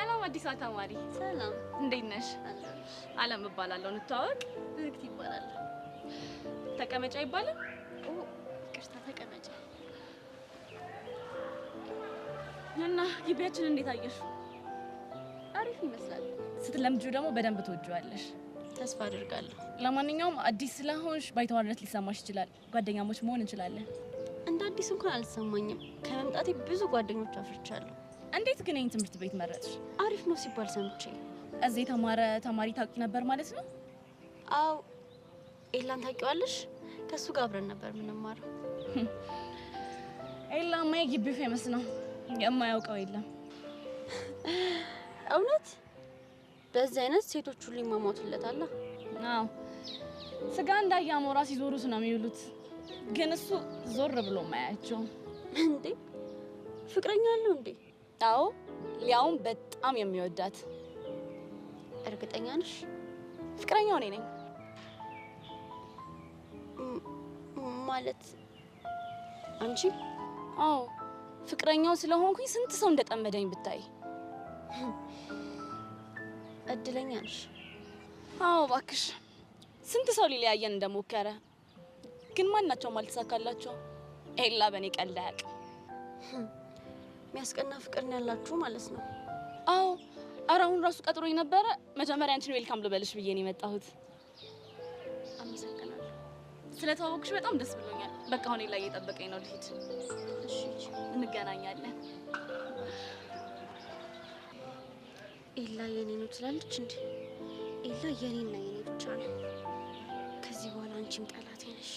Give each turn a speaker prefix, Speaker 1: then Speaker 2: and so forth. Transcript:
Speaker 1: ሰላም አዲስ ተማሪ።
Speaker 2: ሰላም
Speaker 1: እንዴት ነሽ? አለም እባላለሁ። እንተዋወቅ።
Speaker 2: ብርክት ይባላል።
Speaker 1: ተቀመጫ ይባላል?
Speaker 2: ይቅርታ ተቀመጫ።
Speaker 1: እና ግቢያችን እንዴት አየሽ?
Speaker 2: አሪፍ ይመስላል።
Speaker 1: ስትለምጂው ደግሞ በደንብ ትወጂዋለሽ።
Speaker 2: ተስፋ አድርጋለሁ።
Speaker 1: ለማንኛውም አዲስ ስለሆንሽ ባይተዋርነት ሊሰማሽ ይችላል። ጓደኛሞች መሆን እንችላለን።
Speaker 2: እንደ አዲስ እንኳን አልሰማኝም። ከመምጣቴ ብዙ ጓደኞች አፍርቻለሁ።
Speaker 1: እንዴት ግን ይሄን ትምህርት ቤት መረጥሽ?
Speaker 2: አሪፍ ነው ሲባል ሰምቼ።
Speaker 1: እዚህ የተማረ ተማሪ ታውቂ ነበር ማለት ነው?
Speaker 2: አዎ። ኤላን ታውቂዋለሽ? ከሱ ጋር አብረን ነበር የምንማረው።
Speaker 1: ኤላማ የግቢው ፌመስ ነው። የማያውቀው የለም።
Speaker 2: እውነት? በዚህ አይነት ሴቶች ሁሉ ይማማቱለታል።
Speaker 1: አዎ። ስጋ እንዳያሞራ ሲዞሩት ነው የሚውሉት። ግን እሱ ዞር ብሎ ማያቸው።
Speaker 2: እንዴ ፍቅረኛ አለው እንዴ?
Speaker 1: አዎ፣ ሊያውም በጣም የሚወዳት።
Speaker 2: እርግጠኛ ነሽ?
Speaker 1: ፍቅረኛው እኔ ነኝ።
Speaker 2: ማለት አንቺ?
Speaker 1: አዎ፣ ፍቅረኛው ስለሆንኩኝ ስንት ሰው እንደጠመደኝ ብታይ።
Speaker 2: እድለኛ ነሽ።
Speaker 1: አዎ እባክሽ፣ ስንት ሰው ሊለያየን እንደሞከረ ግን ማናቸውም አልተሳካላቸው። ኤላ በኔ ቀልድ አያውቅም።
Speaker 2: የሚያስቀና ፍቅር ነው ያላችሁ ማለት ነው።
Speaker 1: አዎ፣ አሁን ራሱ ቀጥሮኝ ነበረ። መጀመሪያ አንቺን ዌልካም ልበልሽ ብዬ ነው የመጣሁት።
Speaker 2: አመሰግናለሁ።
Speaker 1: ስለተዋወቅሽ በጣም ደስ ብሎኛል። በቃ አሁን ኤላ እየጠበቀኝ ነው፣ ልሂድ።
Speaker 2: እሺ፣
Speaker 1: እንገናኛለን።
Speaker 2: ኤላ የኔ ነው ትላለች እንዴ? ኤላ የኔና የኔ ብቻ ነው። ከዚህ በኋላ አንቺም ጠላቴ ነሽ።